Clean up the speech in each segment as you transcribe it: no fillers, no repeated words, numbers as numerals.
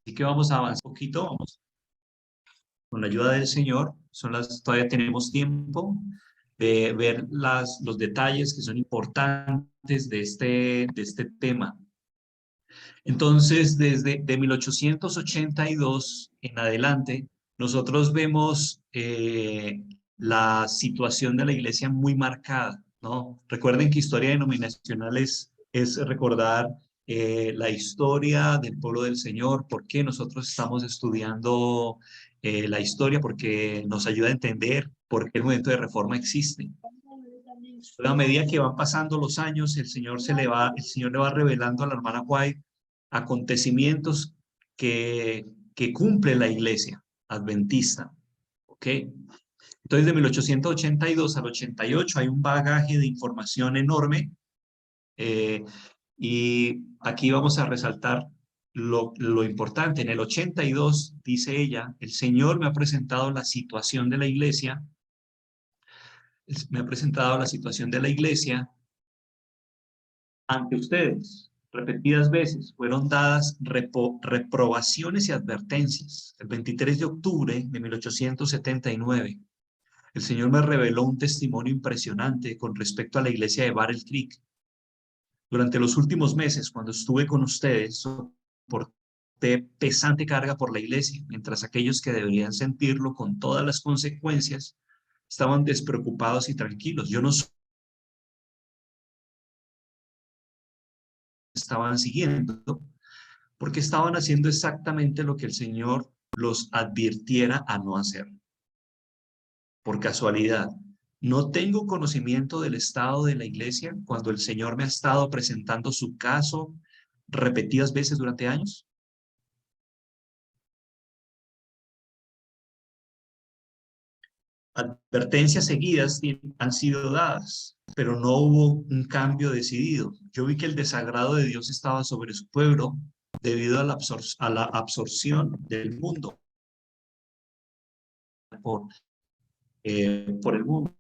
Así que vamos a avanzar un poquito, vamos con la ayuda del Señor. Todavía tenemos tiempo de ver los detalles que son importantes de este tema. Entonces, desde 1882 en adelante, nosotros vemos la situación de la iglesia muy marcada, ¿no? Recuerden que historia denominacional es recordar la historia del pueblo del Señor. ¿Por qué nosotros estamos estudiando la historia? Porque nos ayuda a entender por qué el movimiento de reforma existe. A medida que van pasando los años, el Señor le va revelando a la hermana White acontecimientos que cumple la iglesia adventista. ¿Ok? Entonces, de 1882 al 88 hay un bagaje de información enorme, y aquí vamos a resaltar lo importante. En el 82, dice ella, el Señor me ha presentado la situación de la iglesia, ante ustedes. Repetidas veces fueron dadas reprobaciones y advertencias. El 23 de octubre de 1879, el Señor me reveló un testimonio impresionante con respecto a la iglesia de Battle Creek. Durante los últimos meses, cuando estuve con ustedes, soporté pesante carga por la iglesia, mientras aquellos que deberían sentirlo con todas las consecuencias estaban despreocupados y tranquilos. Yo no estaban siguiendo, porque estaban haciendo exactamente lo que el Señor los advirtiera a no hacer. Por casualidad, no tengo conocimiento del estado de la iglesia cuando el Señor me ha estado presentando su caso repetidas veces durante años. Advertencias seguidas han sido dadas, pero no hubo un cambio decidido. Yo vi que el desagrado de Dios estaba sobre su pueblo debido a la absorción del mundo por el mundo.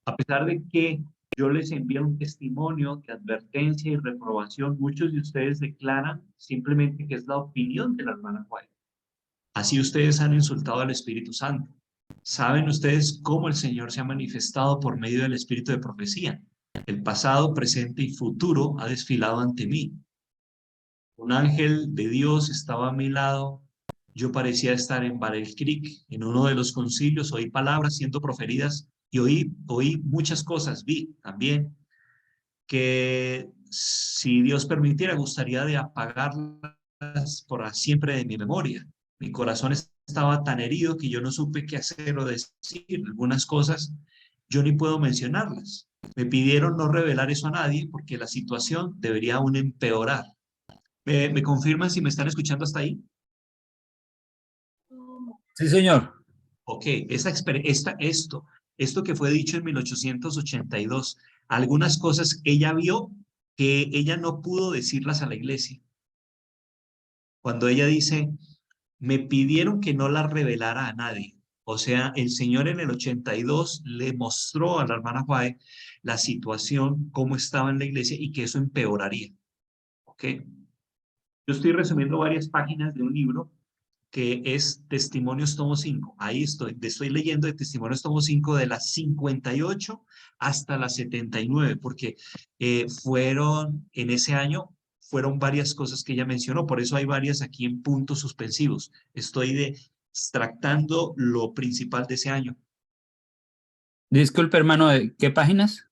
A pesar de que yo les envío un testimonio de advertencia y reprobación, muchos de ustedes declaran simplemente que es la opinión de la hermana White. Así ustedes han insultado al Espíritu Santo. ¿Saben ustedes cómo el Señor se ha manifestado por medio del Espíritu de profecía? El pasado, presente y futuro ha desfilado ante mí. Un ángel de Dios estaba a mi lado. Yo parecía estar en Battle Creek. En uno de los concilios oí palabras siendo proferidas y oí muchas cosas. Vi también que, si Dios permitiera, gustaría de apagarlas por siempre de mi memoria. Mi corazón estaba tan herido que yo no supe qué hacer o decir. Algunas cosas yo ni puedo mencionarlas. Me pidieron no revelar eso a nadie porque la situación debería aún empeorar. ¿Me confirman si me están escuchando hasta ahí? Sí, señor. Ok, esto que fue dicho en 1882, algunas cosas ella vio que ella no pudo decirlas a la iglesia. Cuando ella dice, me pidieron que no las revelara a nadie. O sea, el Señor en el 82 le mostró a la hermana White la situación, cómo estaba en la iglesia y que eso empeoraría. Ok. Yo estoy resumiendo varias páginas de un libro que es Testimonios tomo 5. Ahí estoy leyendo de Testimonios tomo 5 de las 58 hasta las 79, porque en ese año fueron varias cosas que ella mencionó, por eso hay varias aquí en puntos suspensivos. Estoy extractando lo principal de ese año. Disculpe, hermano, ¿de qué páginas?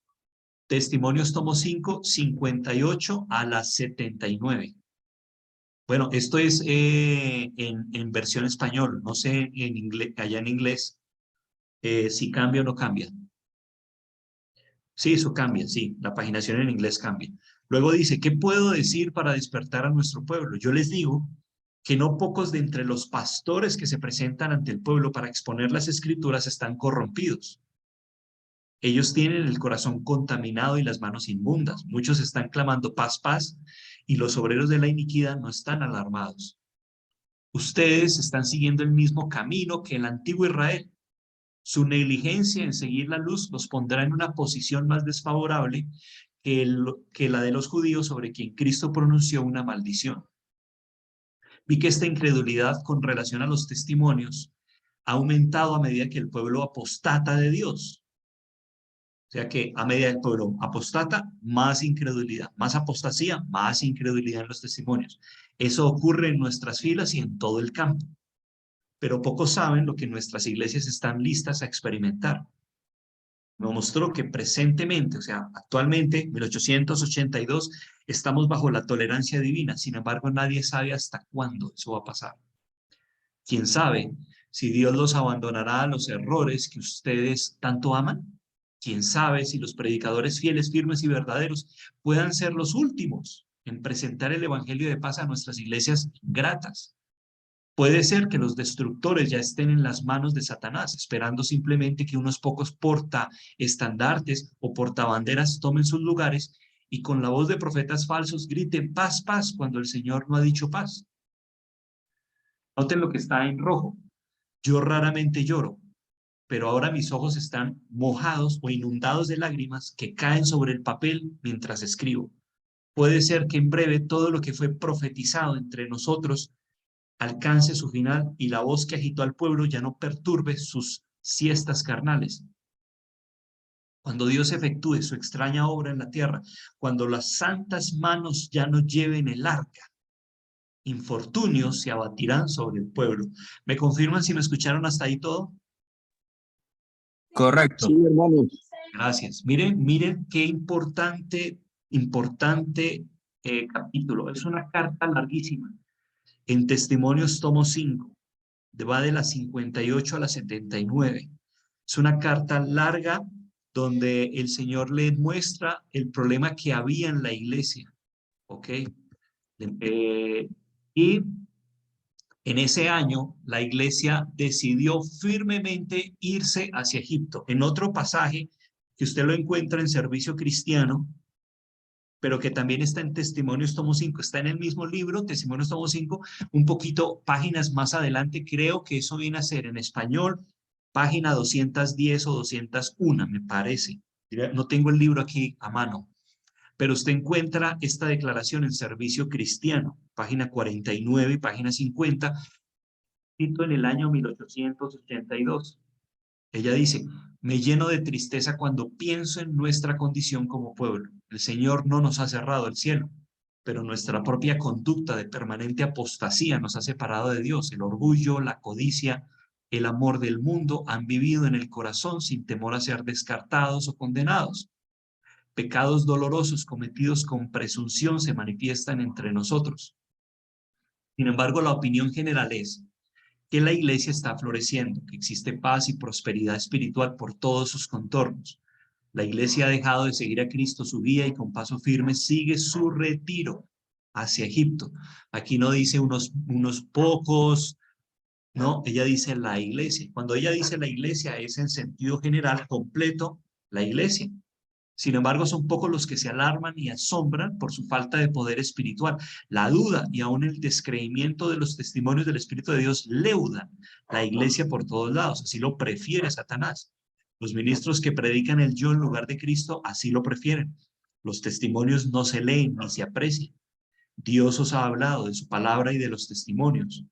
Testimonios tomo 5, 58 a las 79. Bueno, esto es en versión español, no sé en inglés, allá en inglés, si cambia o no cambia. Sí, eso cambia, sí, la paginación en inglés cambia. Luego dice, ¿qué puedo decir para despertar a nuestro pueblo? Yo les digo que no pocos de entre los pastores que se presentan ante el pueblo para exponer las escrituras están corrompidos. Ellos tienen el corazón contaminado y las manos inmundas. Muchos están clamando paz, paz, y los obreros de la iniquidad no están alarmados. Ustedes están siguiendo el mismo camino que el antiguo Israel. Su negligencia en seguir la luz los pondrá en una posición más desfavorable que la de los judíos sobre quien Cristo pronunció una maldición. Vi que esta incredulidad con relación a los testimonios ha aumentado a medida que el pueblo apostata de Dios. O sea que a medida que el pueblo apostata, más incredulidad, más apostasía, más incredulidad en los testimonios. Eso ocurre en nuestras filas y en todo el campo. Pero pocos saben lo que nuestras iglesias están listas a experimentar. Me mostró que presentemente, o sea, actualmente, 1882, estamos bajo la tolerancia divina. Sin embargo, nadie sabe hasta cuándo eso va a pasar. ¿Quién sabe si Dios los abandonará a los errores que ustedes tanto aman? ¿Quién sabe si los predicadores fieles, firmes y verdaderos puedan ser los últimos en presentar el evangelio de paz a nuestras iglesias gratas? Puede ser que los destructores ya estén en las manos de Satanás, esperando simplemente que unos pocos portaestandartes o portabanderas tomen sus lugares y con la voz de profetas falsos griten paz, paz, cuando el Señor no ha dicho paz. Noten lo que está en rojo. Yo raramente lloro, pero ahora mis ojos están mojados o inundados de lágrimas que caen sobre el papel mientras escribo. Puede ser que en breve todo lo que fue profetizado entre nosotros alcance su final y la voz que agitó al pueblo ya no perturbe sus siestas carnales. Cuando Dios efectúe su extraña obra en la tierra, cuando las santas manos ya no lleven el arca, infortunios se abatirán sobre el pueblo. ¿Me confirman si me escucharon hasta ahí todo? Correcto. Sí, hermano. Gracias. Miren qué importante capítulo. Es una carta larguísima. En Testimonios, tomo 5, va de la 58 a la 79. Es una carta larga donde el Señor le muestra el problema que había en la iglesia. ¿Ok? Y en ese año, la iglesia decidió firmemente irse hacia Egipto. En otro pasaje, que usted lo encuentra en Servicio Cristiano, pero que también está en Testimonios tomo 5, está en el mismo libro, Testimonios tomo 5, un poquito páginas más adelante, creo que eso viene a ser en español, página 210 o 201, me parece. No tengo el libro aquí a mano, pero usted encuentra esta declaración en Servicio Cristiano, página 49 y página 50, escrito en el año 1882. Ella dice, me lleno de tristeza cuando pienso en nuestra condición como pueblo. El Señor no nos ha cerrado el cielo, pero nuestra propia conducta de permanente apostasía nos ha separado de Dios. El orgullo, la codicia, el amor del mundo han vivido en el corazón sin temor a ser descartados o condenados. Pecados dolorosos cometidos con presunción se manifiestan entre nosotros. Sin embargo, la opinión general es que la iglesia está floreciendo, que existe paz y prosperidad espiritual por todos sus contornos. La iglesia ha dejado de seguir a Cristo su guía y con paso firme sigue su retiro hacia Egipto. Aquí no dice unos pocos, no, ella dice la iglesia. Cuando ella dice la iglesia es en sentido general, completo, la iglesia. Sin embargo, son pocos los que se alarman y asombran por su falta de poder espiritual. La duda y aún el descreimiento de los testimonios del Espíritu de Dios leudan la iglesia por todos lados. Así lo prefiere Satanás. Los ministros que predican el yo en lugar de Cristo así lo prefieren. Los testimonios no se leen ni se aprecian. Dios os ha hablado de su palabra y de los testimonios.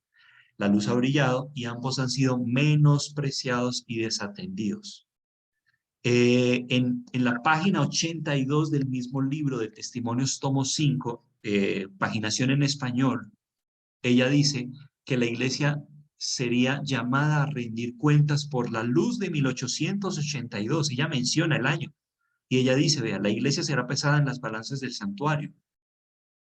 La luz ha brillado y ambos han sido menospreciados y desatendidos. En la página 82 del mismo libro de Testimonios tomo 5, paginación en español, ella dice que la iglesia sería llamada a rendir cuentas por la luz de 1882. Ella menciona el año y ella dice, vea, la iglesia será pesada en las balanzas del santuario.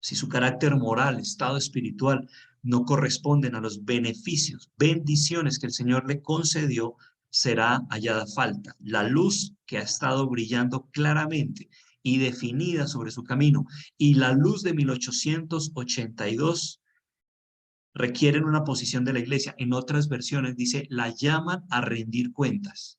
Si su carácter moral, estado espiritual no corresponden a los beneficios, bendiciones que el Señor le concedió, será hallada falta. La luz que ha estado brillando claramente y definida sobre su camino y la luz de 1882 requieren una posición de la iglesia. En otras versiones dice, la llaman a rendir cuentas.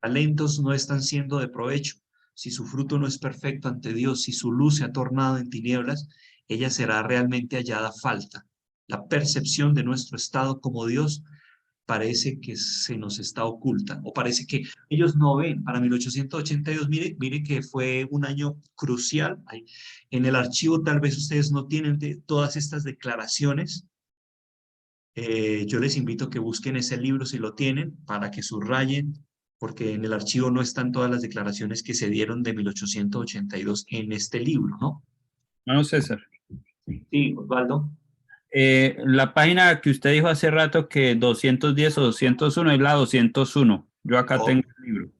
Talentos no están siendo de provecho. Si su fruto no es perfecto ante Dios, si su luz se ha tornado en tinieblas, ella será realmente hallada falta. La percepción de nuestro estado como Dios parece que se nos está oculta, o parece que ellos no ven. Para 1882, mire que fue un año crucial. En el archivo tal vez ustedes no tienen todas estas declaraciones Yo les invito a que busquen ese libro si lo tienen, para que subrayen, porque en el archivo no están todas las declaraciones que se dieron de 1882 en este libro, ¿no? Hermano César, Sí, Osvaldo. la página que usted dijo hace rato que 210 o 201 es la 201. Yo acá Oh, tengo el libro.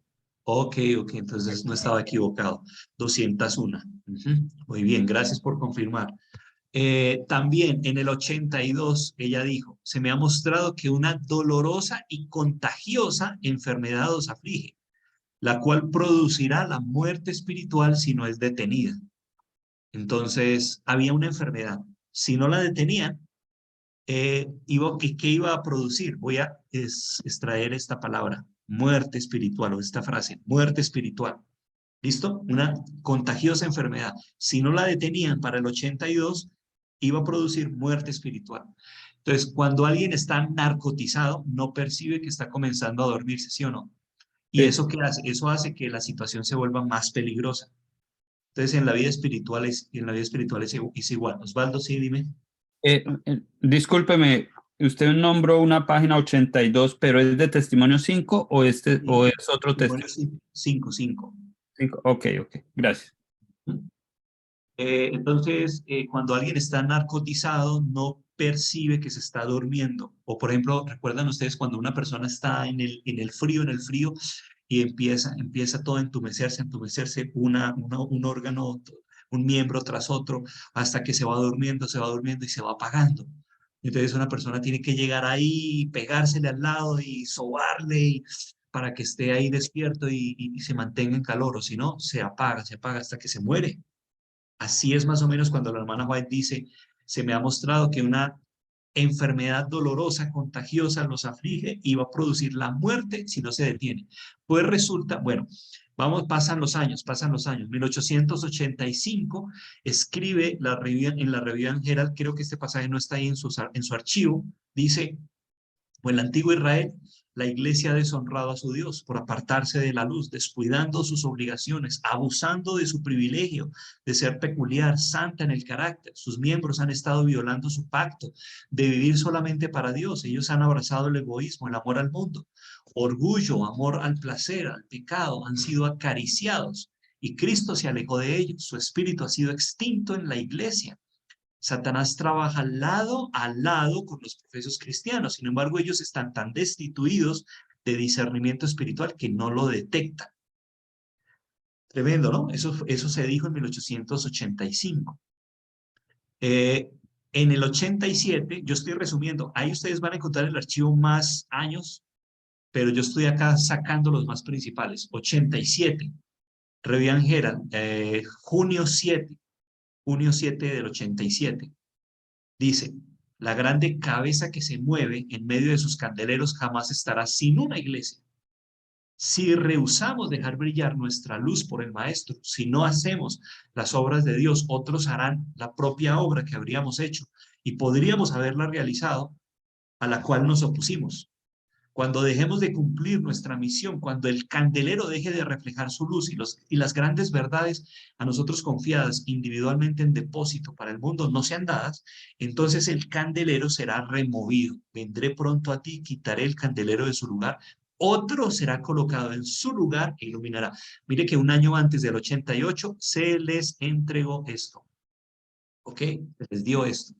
ok, entonces no estaba equivocado. 201. Ujú. Muy bien, gracias por confirmar. También en el 82 ella dijo, se me ha mostrado que una dolorosa y contagiosa enfermedad os aflige, la cual producirá la muerte espiritual si no es detenida. Entonces, había una enfermedad. Si no la detenían, ¿qué iba a producir? Voy a extraer esta palabra, muerte espiritual, o esta frase, muerte espiritual. ¿Listo? Una contagiosa enfermedad. Si no la detenían para el 82, iba a producir muerte espiritual. Entonces, cuando alguien está narcotizado, no percibe que está comenzando a dormirse, ¿sí o no? ¿Y Sí. eso qué hace? Eso hace que la situación se vuelva más peligrosa. Entonces, en la vida espiritual es igual. Osvaldo, sí, dime. Discúlpeme, usted nombró una página 82, pero ¿es de testimonio 5 o, o Sí. es otro Testimonio testimonio? 5. Ok, ok, gracias. Entonces, cuando alguien está narcotizado, no percibe que se está durmiendo. O, por ejemplo, ¿recuerdan ustedes cuando una persona está en el frío, y empieza todo a entumecerse un órgano, un miembro tras otro, hasta que se va durmiendo y se va apagando? Entonces, una persona tiene que llegar ahí, pegársele al lado y sobarle para que esté ahí despierto y se mantenga en calor, o si no, se apaga hasta que se muere. Así es más o menos cuando la hermana White dice, se me ha mostrado que una enfermedad dolorosa, contagiosa, los aflige y va a producir la muerte si no se detiene. Pues resulta, bueno, pasan los años. 1885 escribe en la revista Herald, creo que este pasaje no está ahí en su archivo, dice, o el antiguo Israel, la iglesia ha deshonrado a su Dios por apartarse de la luz, descuidando sus obligaciones, abusando de su privilegio de ser peculiar, santa en el carácter. Sus miembros han estado violando su pacto de vivir solamente para Dios. Ellos han abrazado el egoísmo, el amor al mundo, orgullo, amor al placer, al pecado, han sido acariciados y Cristo se alejó de ellos. Su espíritu ha sido extinto en la iglesia. Satanás trabaja a lado con los profesos cristianos. Sin embargo, ellos están tan destituidos de discernimiento espiritual que no lo detectan. Tremendo, ¿no? Eso se dijo en 1885. En el 87, yo estoy resumiendo, ahí ustedes van a encontrar el archivo más años, pero yo estoy acá sacando los más principales. 87, Revian Herald, junio 7 del 87. Dice, la grande cabeza que se mueve en medio de sus candeleros jamás estará sin una iglesia. Si rehusamos dejar brillar nuestra luz por el Maestro, si no hacemos las obras de Dios, otros harán la propia obra que habríamos hecho y podríamos haberla realizado, a la cual nos opusimos. Cuando dejemos de cumplir nuestra misión, cuando el candelero deje de reflejar su luz y las grandes verdades a nosotros confiadas individualmente en depósito para el mundo no sean dadas, entonces el candelero será removido. Vendré pronto a ti, quitaré el candelero de su lugar, otro será colocado en su lugar e iluminará. Mire que un año antes del 88 se les entregó esto, ¿ok? Se les dio esto.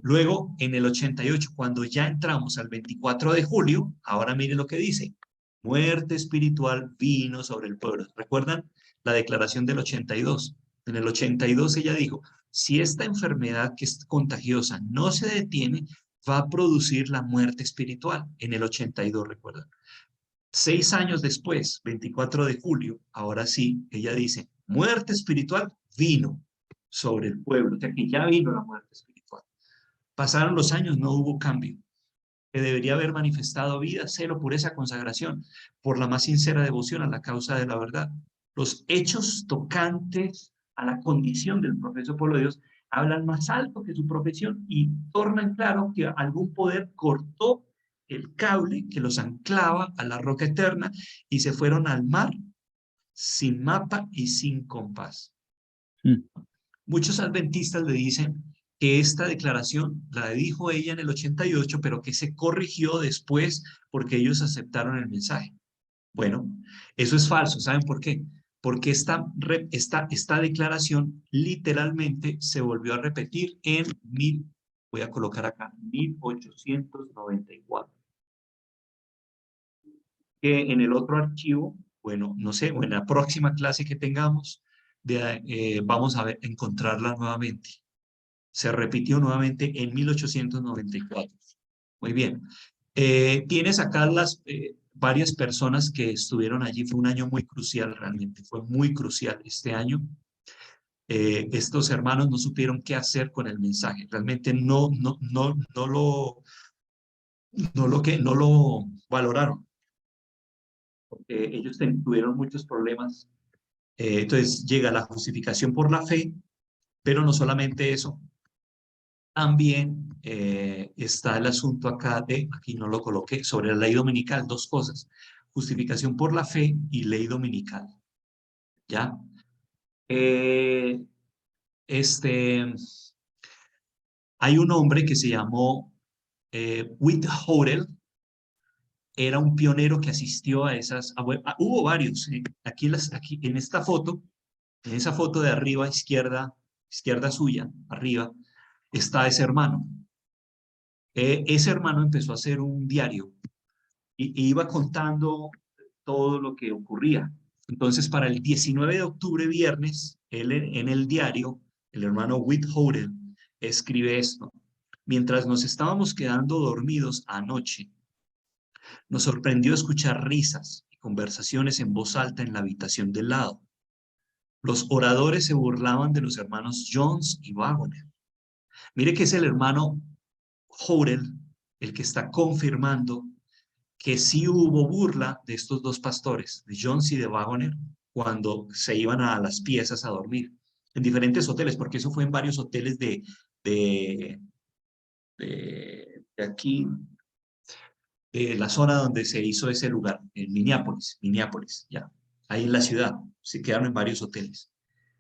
Luego, en el 88, cuando ya entramos al 24 de julio, ahora mire lo que dice, muerte espiritual vino sobre el pueblo. ¿Recuerdan la declaración del 82? En el 82 ella dijo, si esta enfermedad que es contagiosa no se detiene, va a producir la muerte espiritual. En el 82, recuerdan. 6 años después, 24 de julio, ahora sí, ella dice, muerte espiritual vino sobre el pueblo. O sea que ya vino la muerte espiritual. Pasaron los años, no hubo cambio. Que debería haber manifestado vida, celo, pureza, consagración, por la más sincera devoción a la causa de la verdad. Los hechos tocantes a la condición del profeso pueblo de Dios hablan más alto que su profesión y tornan claro que algún poder cortó el cable que los anclaba a la roca eterna y se fueron al mar sin mapa y sin compás. Muchos adventistas le dicen que esta declaración la dijo ella en el 88, pero que se corrigió después porque ellos aceptaron el mensaje. Bueno, eso es falso. ¿Saben por qué? Porque esta declaración literalmente se volvió a repetir en voy a colocar acá, 1894. Que en el otro archivo, bueno, no sé, o en la próxima clase que tengamos, vamos a encontrarla nuevamente. Se repitió nuevamente en 1894. Muy bien. Tienes acá varias personas que estuvieron allí. Fue un año muy crucial realmente. Fue muy crucial este año. Estos hermanos no supieron qué hacer con el mensaje. Realmente no lo valoraron. Porque ellos tuvieron muchos problemas. Entonces llega la justificación por la fe, pero no solamente eso. También está el asunto acá aquí no lo coloqué, sobre la ley dominical, dos cosas, justificación por la fe y ley dominical, ¿ya? Eh, hay un hombre que se llamó Whit Hodel, era un pionero que asistió a esas, hubo varios, aquí en esta foto, en esa foto de arriba, izquierda suya, arriba, está ese hermano. Ese hermano empezó a hacer un diario y iba contando todo lo que ocurría. Entonces, para el 19 de octubre, viernes, él en el diario, el hermano Whit Hodel, escribe esto. Mientras nos estábamos quedando dormidos anoche, nos sorprendió escuchar risas y conversaciones en voz alta en la habitación del lado. Los oradores se burlaban de los hermanos Jones y Wagner. Mire que es el hermano Hodel el que está confirmando que sí hubo burla de estos dos pastores, de Jones y de Wagner, cuando se iban a las piezas a dormir, en diferentes hoteles, porque eso fue en varios hoteles de, de aquí, de la zona donde se hizo ese lugar, en Minneapolis, ya, ahí en la ciudad, se quedaron en varios hoteles.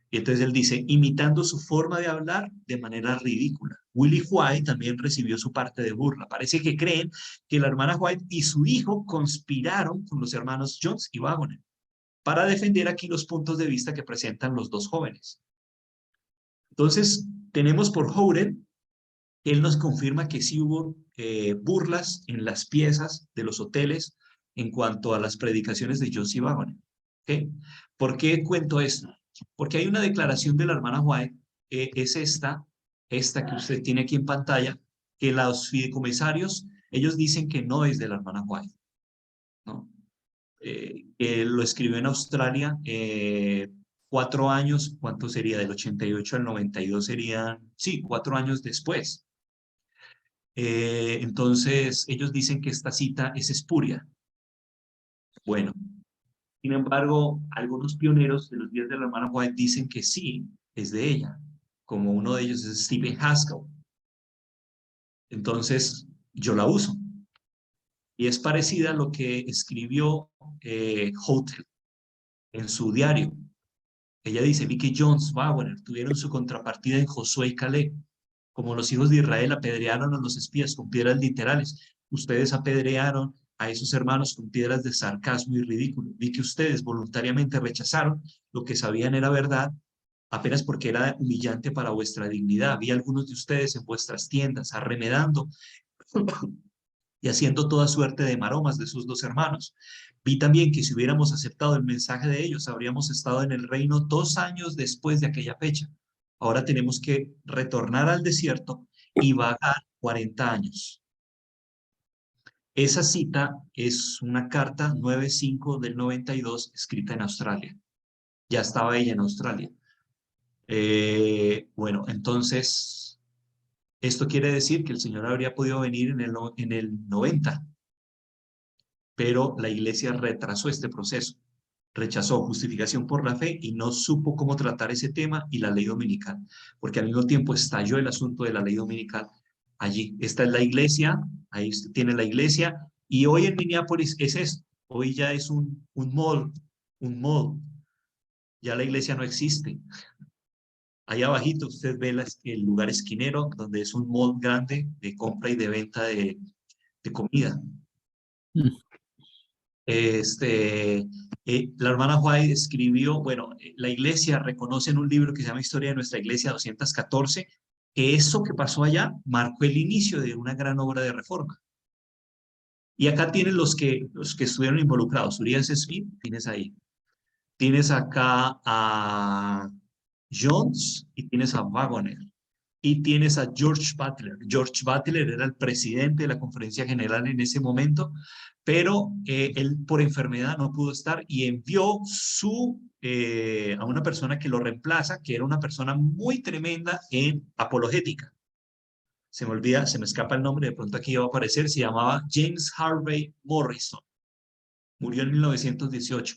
Y entonces él dice, imitando su forma de hablar de manera ridícula. Willie White también recibió su parte de burla. Parece que creen que la hermana White y su hijo conspiraron con los hermanos Jones y Wagner para defender aquí los puntos de vista que presentan los dos jóvenes. Entonces, tenemos por Howden, él nos confirma que sí hubo burlas en las piezas de los hoteles en cuanto a las predicaciones de Jones y Wagner. ¿Okay? ¿Por qué cuento esto? Porque hay una declaración de la hermana White, es esta que usted tiene aquí en pantalla, que los fideicomisarios, ellos dicen que no es de la hermana White, ¿no? Lo escribió en Australia, 4 años, ¿cuánto sería? Del 88 al 92 serían, sí, 4 años después. Entonces, ellos dicen que esta cita es espuria. Bueno, sin embargo, algunos pioneros de los días de la hermana White dicen que sí, es de ella, como uno de ellos es Stephen Haskell. Entonces, yo la uso. Y es parecida a lo que escribió Hodel en su diario. Ella dice, vi que Jones, Wagner tuvieron su contrapartida en Josué y Caleb. Como los hijos de Israel apedrearon a los espías con piedras literales, ustedes apedrearon a esos hermanos con piedras de sarcasmo y ridículo. Vi que ustedes voluntariamente rechazaron lo que sabían era verdad, apenas porque era humillante para vuestra dignidad. Vi a algunos de ustedes en vuestras tiendas arremedando y haciendo toda suerte de maromas de sus dos hermanos. Vi también que si hubiéramos aceptado el mensaje de ellos, habríamos estado en el reino 2 años después de aquella fecha. Ahora tenemos que retornar al desierto y vagar 40 años. Esa cita es una carta 9-5 del 92 escrita en Australia. Ya estaba ella en Australia. Bueno, entonces, esto quiere decir que el Señor habría podido venir en el 90, pero la iglesia retrasó este proceso. Rechazó justificación por la fe y no supo cómo tratar ese tema y la ley dominical, porque al mismo tiempo estalló el asunto de la ley dominical allí. Esta es la iglesia, ahí usted tiene la iglesia, y hoy en Minneapolis es esto, hoy ya es un mall, ya la iglesia no existe. Ahí abajito usted ve el lugar esquinero, donde es un mall grande de compra y de venta de comida. Mm. La hermana White escribió, bueno, la iglesia reconoce en un libro que se llama Historia de nuestra iglesia 214, que eso que pasó allá marcó el inicio de una gran obra de reforma. Y acá tienen los que estuvieron involucrados. Urias Smith, tienes ahí. Tienes acá a Jones y tienes a Wagoner. Y tienes a George Butler. George Butler era el presidente de la conferencia general en ese momento, pero él por enfermedad no pudo estar y envió a una persona que lo reemplaza, que era una persona muy tremenda en apologética. Se me escapa el nombre, de pronto aquí va a aparecer, se llamaba James Harvey Morrison. Murió en 1918.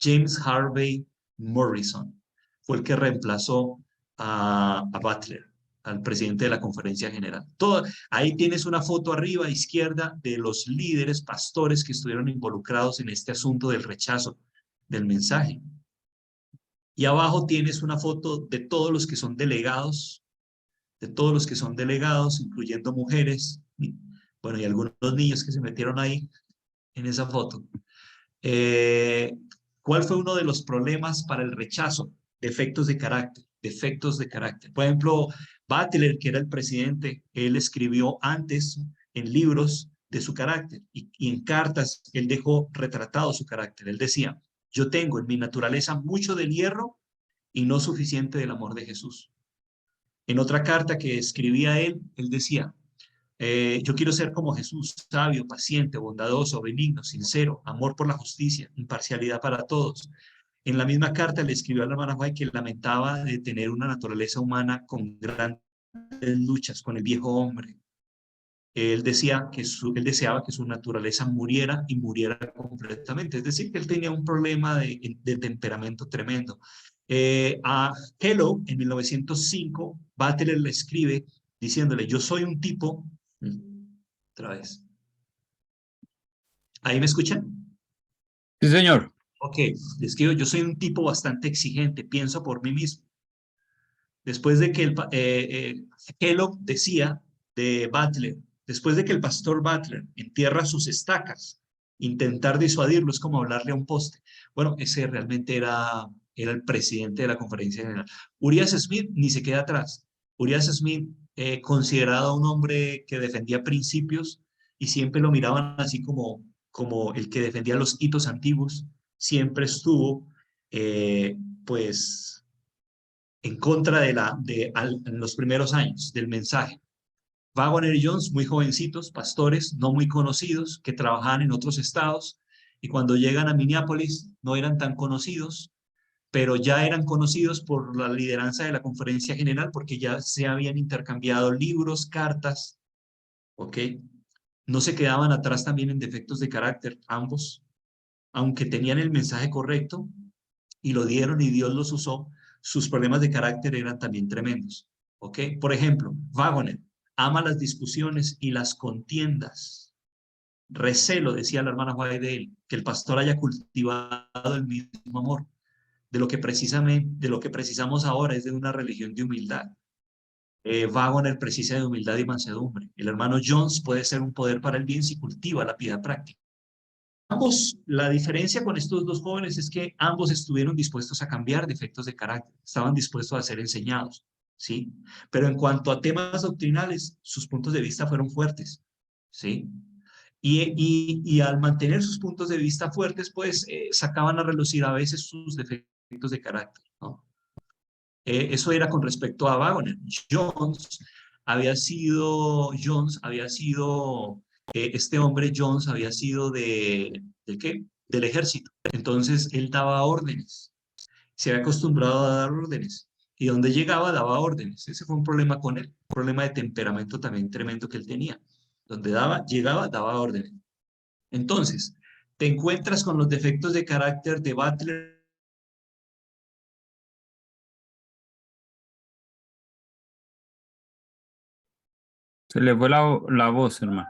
James Harvey Morrison fue el que reemplazó a Butler, al presidente de la conferencia general. Ahí tienes una foto arriba a izquierda de los líderes, pastores que estuvieron involucrados en este asunto del rechazo del mensaje. Y abajo tienes una foto de todos los que son delegados, incluyendo mujeres, bueno, y algunos niños que se metieron ahí en esa foto. ¿Cuál fue uno de los problemas para el rechazo? Defectos de carácter, defectos de carácter. Por ejemplo, Butler, que era el presidente, él escribió antes en libros de su carácter y en cartas él dejó retratado su carácter. Él decía, yo tengo en mi naturaleza mucho del hierro y no suficiente del amor de Jesús. En otra carta que escribía él decía, yo quiero ser como Jesús, sabio, paciente, bondadoso, benigno, sincero, amor por la justicia, imparcialidad para todos. En la misma carta le escribió a la hermana White que lamentaba de tener una naturaleza humana con grandes luchas con el viejo hombre. Él deseaba que su naturaleza muriera y muriera completamente. Es decir, que él tenía un problema de temperamento tremendo. A Kellogg, en 1905, Butler le escribe diciéndole, yo soy un tipo, otra vez, ¿ahí me escuchan? Sí, señor. Ok, le escribo, yo soy un tipo bastante exigente, pienso por mí mismo. Después de que Kellogg decía de Butler, después de que el pastor Butler entierra sus estacas, intentar disuadirlo es como hablarle a un poste. Bueno, ese realmente era el presidente de la conferencia general. Urias Smith ni se queda atrás. Urias Smith, considerado un hombre que defendía principios y siempre lo miraban así como el que defendía los hitos antiguos, siempre estuvo, pues en contra en los primeros años del mensaje. Wagoner y Jones, muy jovencitos, pastores, no muy conocidos, que trabajaban en otros estados, y cuando llegan a Minneapolis no eran tan conocidos, pero ya eran conocidos por la lideranza de la conferencia general, porque ya se habían intercambiado libros, cartas, ¿ok? No se quedaban atrás también en defectos de carácter, ambos, aunque tenían el mensaje correcto, y lo dieron y Dios los usó, sus problemas de carácter eran también tremendos. ¿Ok? Por ejemplo, Wagoner ama las discusiones y las contiendas. Recelo, decía la hermana White de él, que el pastor haya cultivado el mismo amor. De lo que precisamos ahora es de una religión de humildad. Wagoner precisa de humildad y mansedumbre. El hermano Jones puede ser un poder para el bien si cultiva la piedad práctica. Ambos, la diferencia con estos dos jóvenes es que ambos estuvieron dispuestos a cambiar defectos de carácter, estaban dispuestos a ser enseñados, ¿sí? Pero en cuanto a temas doctrinales, sus puntos de vista fueron fuertes, ¿sí? Y al mantener sus puntos de vista fuertes, pues sacaban a relucir a veces sus defectos de carácter, ¿no? Eso era con respecto a Wagoner. Este hombre Jones había sido ¿de qué? Del ejército. Entonces él daba órdenes, se había acostumbrado a dar órdenes. Y donde llegaba daba órdenes. Ese fue un problema con él, un problema de temperamento también tremendo que él tenía. Donde llegaba, daba órdenes. Entonces, te encuentras con los defectos de carácter de Butler. Se le fue la voz, hermano.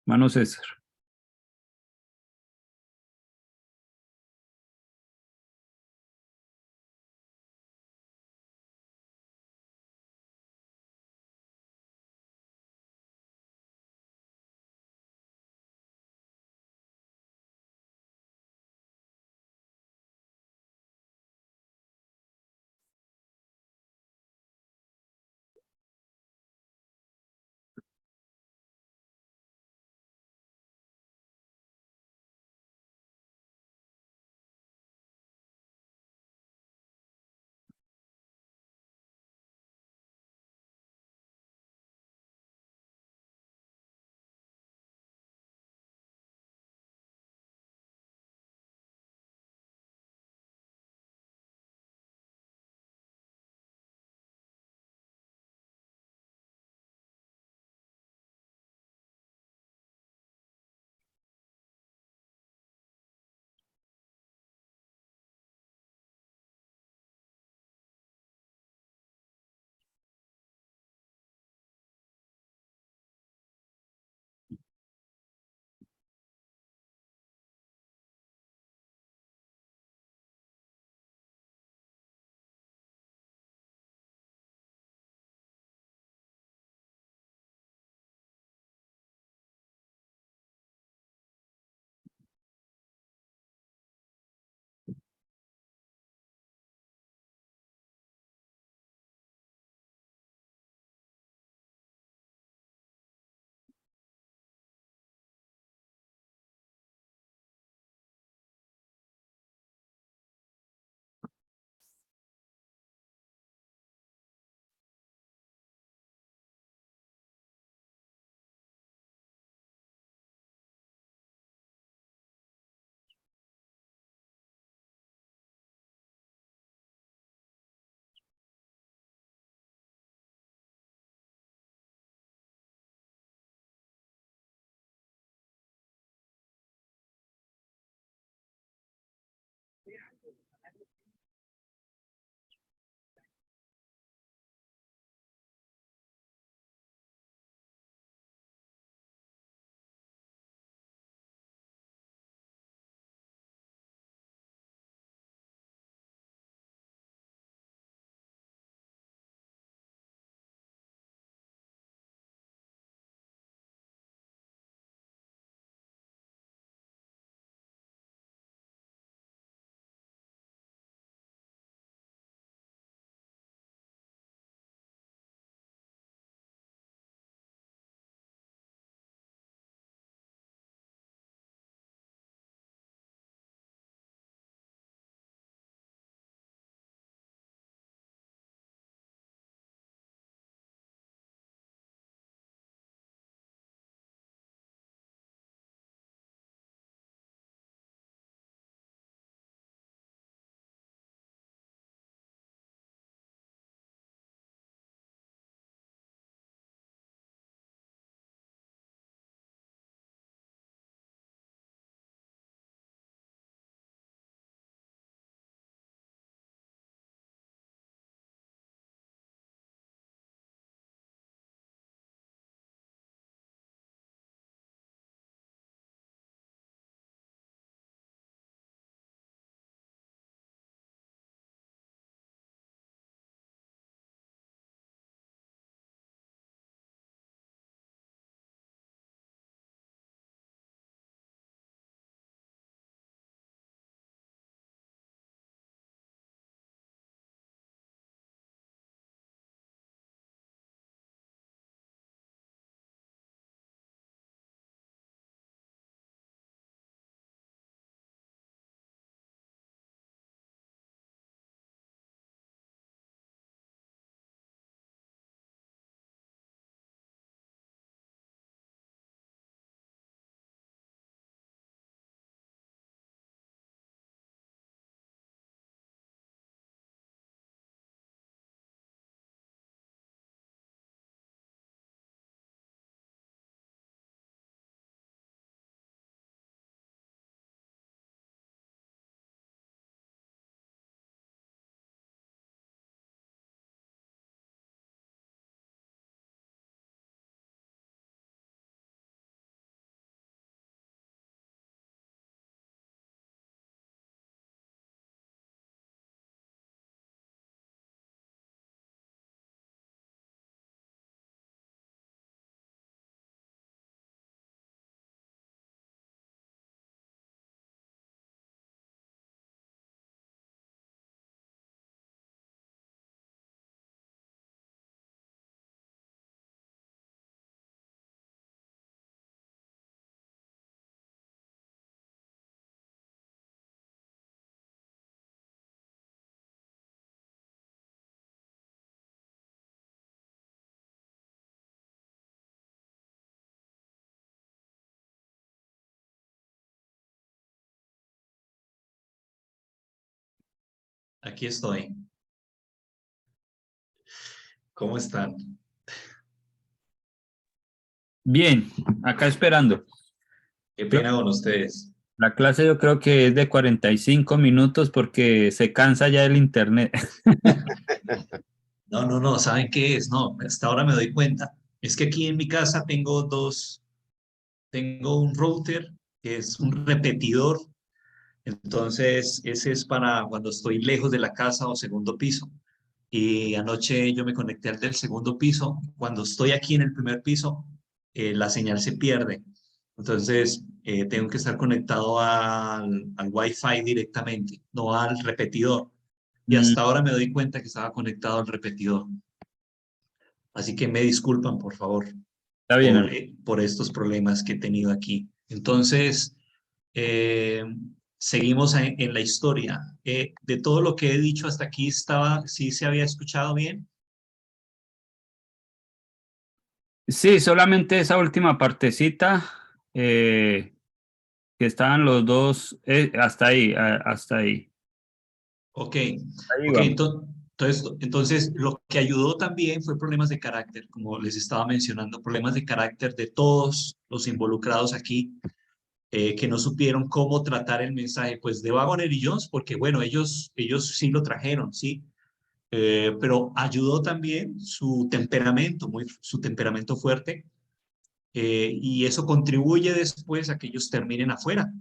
Hermano César. Aquí estoy. ¿Cómo están? Bien, acá esperando. Qué Yo- pena con ustedes. la clase yo creo que es de 45 minutos porque se cansa ya el internet. No, no, no, ¿saben qué es? No, hasta ahora me doy cuenta. Es que aquí en mi casa tengo un router que es un repetidor. Entonces, ese es para cuando estoy lejos de la casa o segundo piso. Y anoche yo me conecté al del segundo piso. Cuando estoy aquí en el primer piso, la señal se pierde. Entonces, tengo que estar conectado al Wi-Fi directamente, no al repetidor. Y Mm, hasta ahora me doy cuenta que estaba conectado al repetidor. Así que me disculpan, por favor, está bien, por estos problemas que he tenido aquí. Entonces, eh, seguimos en la historia. De todo lo que he dicho hasta aquí, ¿sí se había escuchado bien? sí, solamente esa última partecita que estaban los dos, hasta ahí, hasta ahí. Ok, Ahí ok, vamos. entonces lo que ayudó también fue problemas de carácter, como les estaba mencionando, problemas de carácter de todos los involucrados aquí, que no supieron cómo tratar el mensaje, pues de Wagner y Jones, porque bueno, ellos sí lo trajeron, sí, pero ayudó también su temperamento fuerte, y eso contribuye después a que ellos terminen afuera,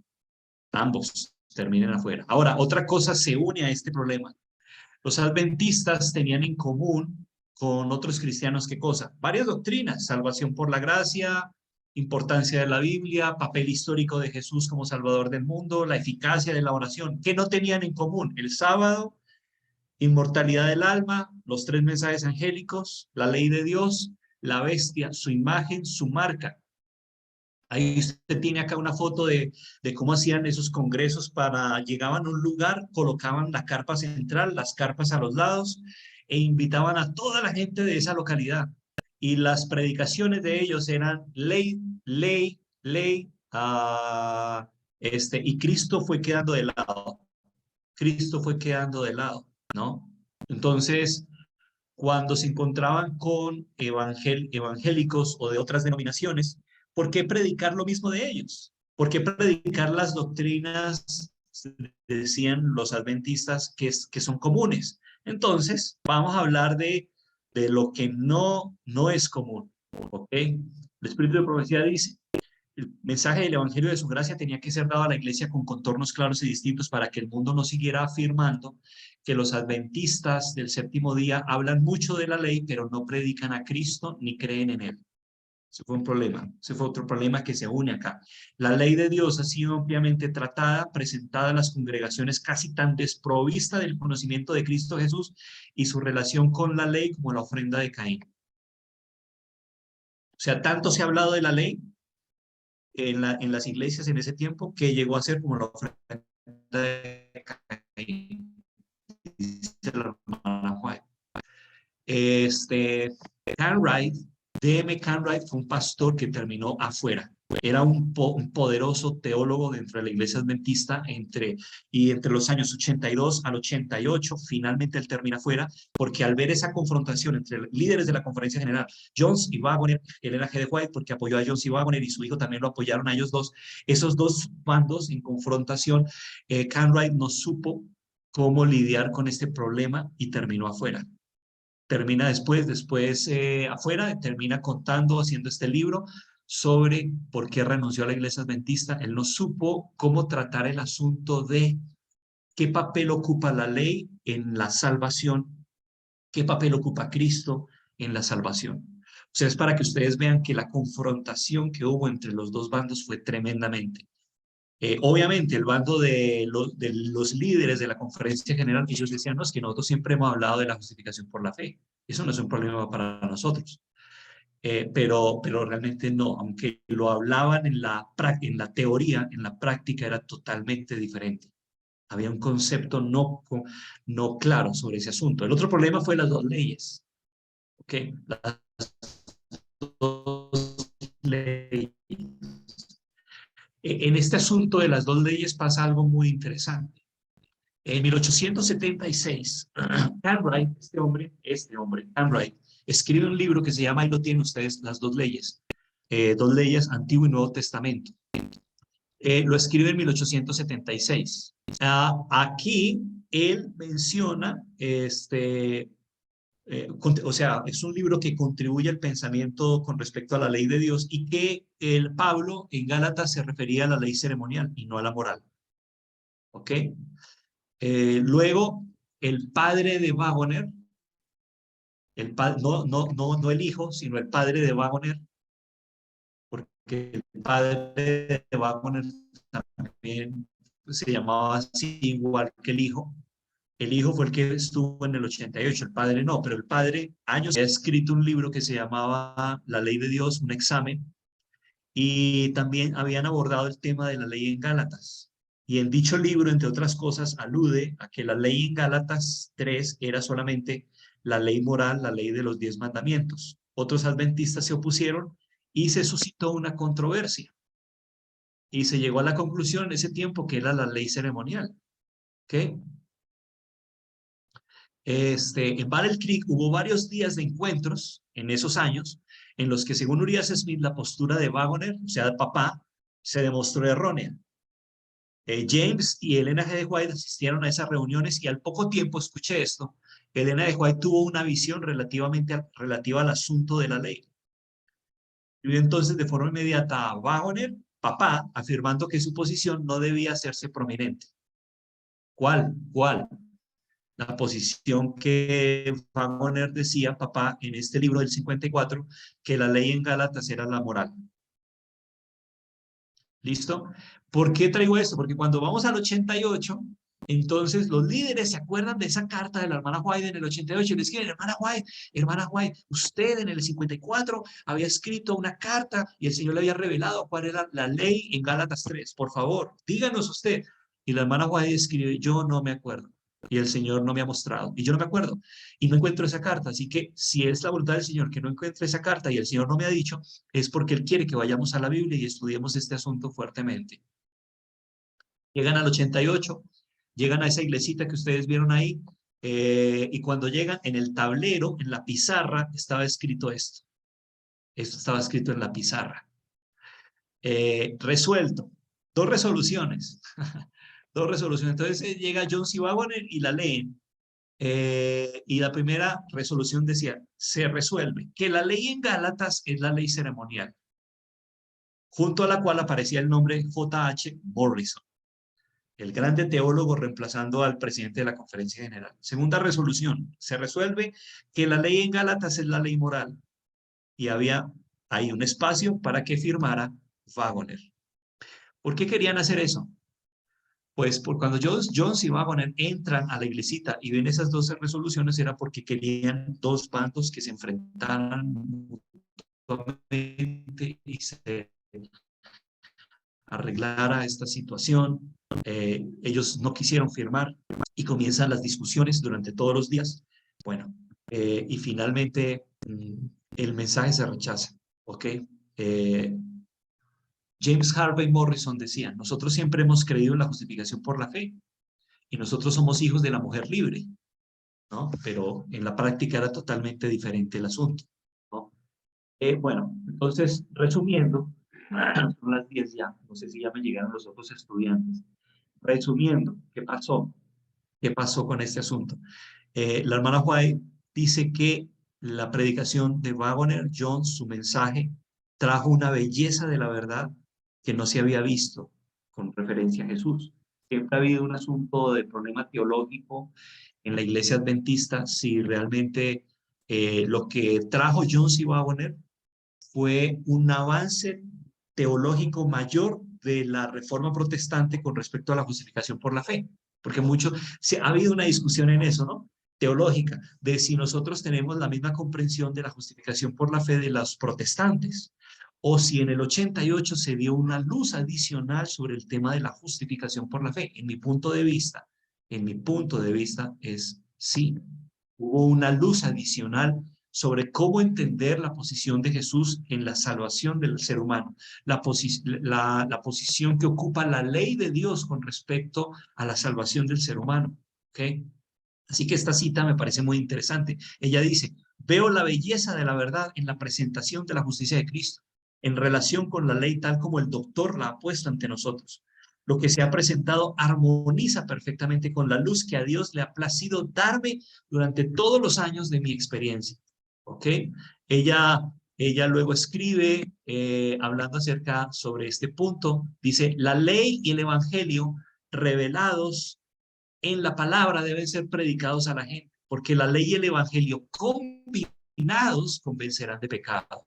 ambos terminen afuera. Ahora, otra cosa se une a este problema. Los adventistas tenían en común con otros cristianos, ¿qué cosa? Varias doctrinas: salvación por la gracia, importancia de la Biblia, papel histórico de Jesús como Salvador del mundo, la eficacia de la oración. ¿Qué no tenían en común? El sábado, inmortalidad del alma, los tres mensajes angélicos, la ley de Dios, la bestia, su imagen, su marca. Ahí usted tiene acá una foto de cómo hacían esos congresos llegaban a un lugar, colocaban la carpa central, las carpas a los lados e invitaban a toda la gente de esa localidad. Y las predicaciones de ellos eran ley, ley, ley, y Cristo fue quedando de lado. Cristo fue quedando de lado, ¿no? Entonces, cuando se encontraban con evangélicos o de otras denominaciones, ¿por qué predicar lo mismo de ellos? ¿Por qué predicar las doctrinas, decían los adventistas, que son comunes? Entonces, vamos a hablar de lo que no es común, ¿ok? El Espíritu de Profecía dice: el mensaje del Evangelio de su gracia tenía que ser dado a la iglesia con contornos claros y distintos para que el mundo no siguiera afirmando que los adventistas del séptimo día hablan mucho de la ley, pero no predican a Cristo ni creen en él. Ese fue un problema, ese fue otro problema que se une acá. La ley de Dios ha sido ampliamente tratada, presentada a las congregaciones casi tan desprovista del conocimiento de Cristo Jesús y su relación con la ley como la ofrenda de Caín. O sea, tanto se ha hablado de la ley en las iglesias en ese tiempo, que llegó a ser como la ofrenda de Caín, dice la hermana White. Cartwright, D.M. Cartwright fue un pastor que terminó afuera. Era un poderoso teólogo dentro de la iglesia adventista entre los años 82 al 88, finalmente él termina afuera, porque al ver esa confrontación entre líderes de la conferencia general, Jones y Wagner, él era G. de White porque apoyó a Jones y Wagner y su hijo también lo apoyaron a ellos dos, esos dos bandos en confrontación, Cartwright no supo cómo lidiar con este problema y terminó afuera. Termina después afuera, termina contando, haciendo este libro sobre por qué renunció a la iglesia adventista. Él no supo cómo tratar el asunto de qué papel ocupa la ley en la salvación, qué papel ocupa Cristo en la salvación. O sea, es para que ustedes vean que la confrontación que hubo entre los dos bandos fue tremendamente. Obviamente, el bando de los líderes de la conferencia general, ellos decían: no, es que nosotros siempre hemos hablado de la justificación por la fe. Eso no es un problema para nosotros. Pero realmente no, aunque lo hablaban en la teoría, en la práctica era totalmente diferente. Había un concepto no claro sobre ese asunto. El otro problema fue las dos leyes. ¿Ok? Las dos leyes. En este asunto de las dos leyes pasa algo muy interesante. En 1876, Cartwright, Cartwright, escribe un libro que se llama, ahí lo tienen ustedes, Las dos leyes, Antiguo y Nuevo Testamento. Lo escribe en 1876. Aquí él menciona, o sea, es un libro que contribuye al pensamiento con respecto a la ley de Dios y que el Pablo en Gálatas se refería a la ley ceremonial y no a la moral. ¿Ok? Luego, el padre de Wagoner, no el hijo, sino el padre de Wagoner, porque el padre de Wagoner también se llamaba así igual que el hijo. El hijo fue el que estuvo en el 88, el padre no, pero el padre años ha escrito un libro que se llamaba La Ley de Dios, un examen, y también habían abordado el tema de la ley en Gálatas. Y en dicho libro, entre otras cosas, alude a que la ley en Gálatas 3 era solamente la ley moral, la ley de los 10 mandamientos. Otros adventistas se opusieron y se suscitó una controversia. Y se llegó a la conclusión en ese tiempo que era la ley ceremonial. ¿Ok? En Battle Creek hubo varios días de encuentros en esos años en los que, según Urias Smith, la postura de Wagoner, o sea, de papá, se demostró errónea. James y Elena G. de White asistieron a esas reuniones y al poco tiempo, escuché esto, Elena de White tuvo una visión relativa al asunto de la ley. Y entonces de forma inmediata a Wagoner, papá, afirmando que su posición no debía hacerse prominente. ¿Cuál? La posición que Wagoner decía, papá, en este libro del 54, que la ley en Gálatas era la moral. ¿Listo? ¿Por qué traigo esto? Porque cuando vamos al 88, entonces los líderes se acuerdan de esa carta de la hermana White en el 88 y les escriben, hermana White, usted en el 54 había escrito una carta y el Señor le había revelado cuál era la ley en Gálatas 3. Por favor, díganos usted. Y la hermana White escribe, yo no me acuerdo. Y el Señor no me ha mostrado. Y yo no me acuerdo. Y no encuentro esa carta. Así que si es la voluntad del Señor que no encuentre esa carta y el Señor no me ha dicho, es porque Él quiere que vayamos a la Biblia y estudiemos este asunto fuertemente. Llegan al 88, llegan a esa iglesita que ustedes vieron ahí, y cuando llegan, en el tablero, en la pizarra, estaba escrito esto. Esto estaba escrito en la pizarra. Resuelto. Dos resoluciones. Dos resoluciones. Entonces llega John C. Wagoner y la leen. Y la primera resolución decía, se resuelve que la ley en Gálatas es la ley ceremonial, junto a la cual aparecía el nombre J.H. Morrison, el grande teólogo reemplazando al presidente de la Conferencia General. Segunda resolución, se resuelve que la ley en Gálatas es la ley moral, y había ahí un espacio para que firmara Wagoner. ¿Por qué querían hacer eso? Pues por cuando Jones y Wagoner entran a la iglesita y ven esas 12 resoluciones era porque querían dos bandos que se enfrentaran mutuamente y se arreglara esta situación. Ellos no quisieron firmar y comienzan las discusiones durante todos los días. Bueno, y finalmente el mensaje se rechaza, ¿ok? James Harvey Morrison decía, nosotros siempre hemos creído en la justificación por la fe y nosotros somos hijos de la mujer libre, ¿no? Pero en la práctica era totalmente diferente el asunto, ¿no? Bueno, entonces, resumiendo, son las 10 ya, no sé si ya me llegaron los otros estudiantes. Resumiendo, ¿qué pasó? ¿Qué pasó con este asunto? La hermana White dice que la predicación de Wagoner Jones, su mensaje, trajo una belleza de la verdad que no se había visto con referencia a Jesús. Siempre ha habido un asunto de problema teológico en la iglesia adventista, si realmente lo que trajo Jones y Wagoner fue un avance teológico mayor de la reforma protestante con respecto a la justificación por la fe, porque ha habido una discusión en eso, ¿no? Teológica, de si nosotros tenemos la misma comprensión de la justificación por la fe de los protestantes, o si en el 88 se dio una luz adicional sobre el tema de la justificación por la fe. En mi punto de vista es sí, hubo una luz adicional sobre cómo entender la posición de Jesús en la salvación del ser humano, la posición que ocupa la ley de Dios con respecto a la salvación del ser humano. ¿Ok? Así que esta cita me parece muy interesante. Ella dice, veo la belleza de la verdad en la presentación de la justicia de Cristo, en relación con la ley tal como el doctor la ha puesto ante nosotros. Lo que se ha presentado armoniza perfectamente con la luz que a Dios le ha placido darme durante todos los años de mi experiencia. ¿Ok? Ella luego escribe, hablando acerca sobre este punto, dice, la ley y el evangelio revelados en la palabra deben ser predicados a la gente, porque la ley y el evangelio combinados convencerán de pecado.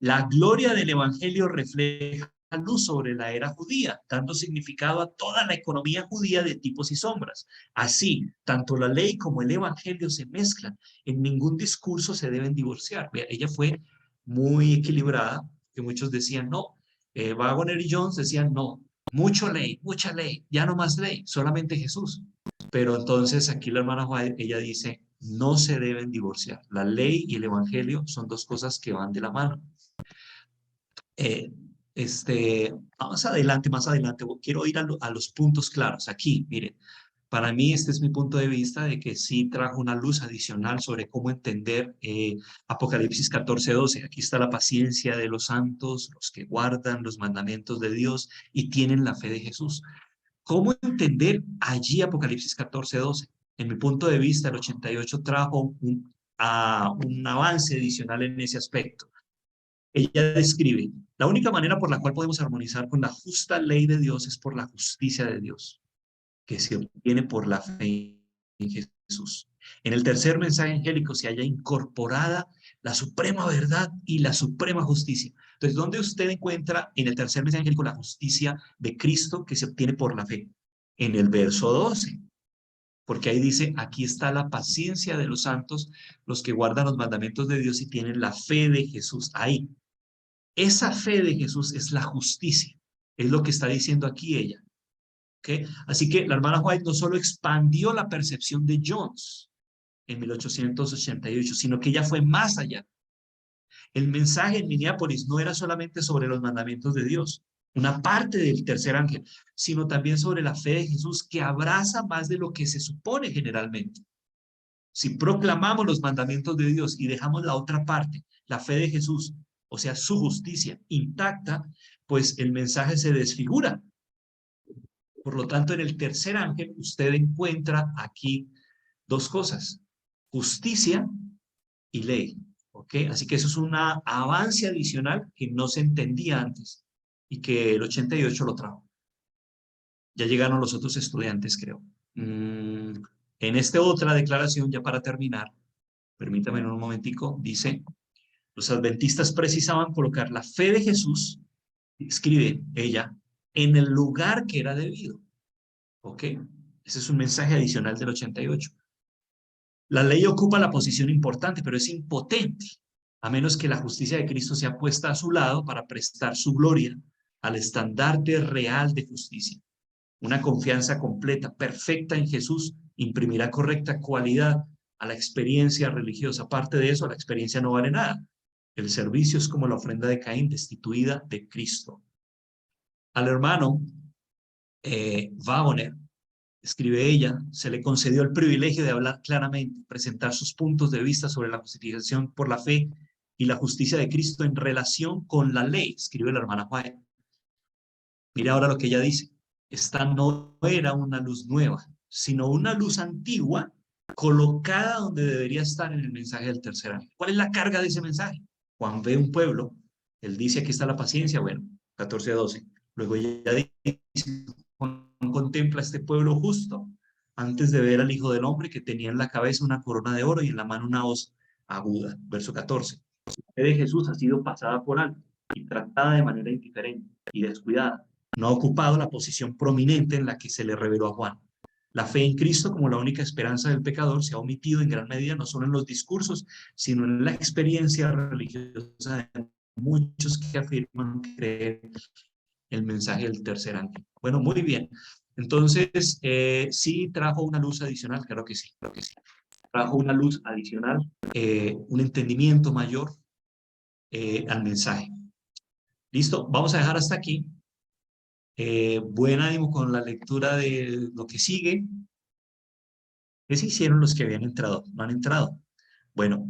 La gloria del evangelio refleja luz sobre la era judía, dando significado a toda la economía judía de tipos y sombras. Así, tanto la ley como el evangelio se mezclan. En ningún discurso se deben divorciar. Vea, ella fue muy equilibrada, que muchos decían no. Waggoner y Jones decían no. Mucha ley, ya no más ley, solamente Jesús. Pero entonces aquí la hermana White, ella dice, no se deben divorciar. La ley y el evangelio son dos cosas que van de la mano. Eh, más adelante, quiero ir a los puntos claros. Aquí, miren, para mí este es mi punto de vista de que sí trajo una luz adicional sobre cómo entender Apocalipsis 14:12. Aquí está la paciencia de los santos, los que guardan los mandamientos de Dios y tienen la fe de Jesús. ¿Cómo entender allí Apocalipsis 14:12? En mi punto de vista, el 88 trajo un avance adicional en ese aspecto. Ella describe, la única manera por la cual podemos armonizar con la justa ley de Dios es por la justicia de Dios, que se obtiene por la fe en Jesús. En el tercer mensaje angélico se halla incorporada la suprema verdad y la suprema justicia. Entonces, ¿dónde usted encuentra en el tercer mensaje angélico la justicia de Cristo que se obtiene por la fe? En el verso 12. Porque ahí dice, aquí está la paciencia de los santos, los que guardan los mandamientos de Dios y tienen la fe de Jesús. Ahí. Esa fe de Jesús es la justicia, es lo que está diciendo aquí ella. ¿Okay? Así que la hermana White no solo expandió la percepción de Jones en 1888, sino que ella fue más allá. El mensaje en Minneapolis no era solamente sobre los mandamientos de Dios, una parte del tercer ángel, sino también sobre la fe de Jesús que abraza más de lo que se supone generalmente. Si proclamamos los mandamientos de Dios y dejamos la otra parte, la fe de Jesús, o sea, su justicia intacta, pues el mensaje se desfigura. Por lo tanto, en el tercer ángel usted encuentra aquí dos cosas, justicia y ley. ¿Ok? Así que eso es un avance adicional que no se entendía antes y que el 88 lo trajo. Ya llegaron los otros estudiantes, creo. En esta otra declaración, ya para terminar, permítame en un momentico, dice, los adventistas precisaban colocar la fe de Jesús, escribe ella, en el lugar que era debido. ¿Ok? Ese es un mensaje adicional del 88. La ley ocupa la posición importante, pero es impotente, a menos que la justicia de Cristo sea puesta a su lado para prestar su gloria al estandarte real de justicia. Una confianza completa, perfecta en Jesús, imprimirá correcta cualidad a la experiencia religiosa. Aparte de eso, la experiencia no vale nada. El servicio es como la ofrenda de Caín destituida de Cristo. Al hermano Waggoner, escribe ella, se le concedió el privilegio de hablar claramente, presentar sus puntos de vista sobre la justificación por la fe y la justicia de Cristo en relación con la ley, escribe la hermana White. Mira ahora lo que ella dice. Esta no era una luz nueva, sino una luz antigua colocada donde debería estar en el mensaje del tercer ángel. ¿Cuál es la carga de ese mensaje? Juan ve un pueblo, él dice aquí está la paciencia, bueno, 14:12. Luego ella dice, Juan contempla este pueblo justo antes de ver al Hijo del Hombre que tenía en la cabeza una corona de oro y en la mano una hoz aguda. Verso 14. La fe de Jesús ha sido pasada por alto y tratada de manera indiferente y descuidada. No ha ocupado la posición prominente en la que se le reveló a Juan. La fe en Cristo como la única esperanza del pecador se ha omitido en gran medida no solo en los discursos, sino en la experiencia religiosa de muchos que afirman creer el mensaje del tercer ángel. Bueno, muy bien. Entonces, sí trajo una luz adicional, claro que sí, claro que sí. trajo una luz adicional, un entendimiento mayor al mensaje. Listo, vamos a dejar hasta aquí. Buen ánimo con la lectura de lo que sigue. ¿Qué se hicieron los que habían entrado? ¿No han entrado? Bueno,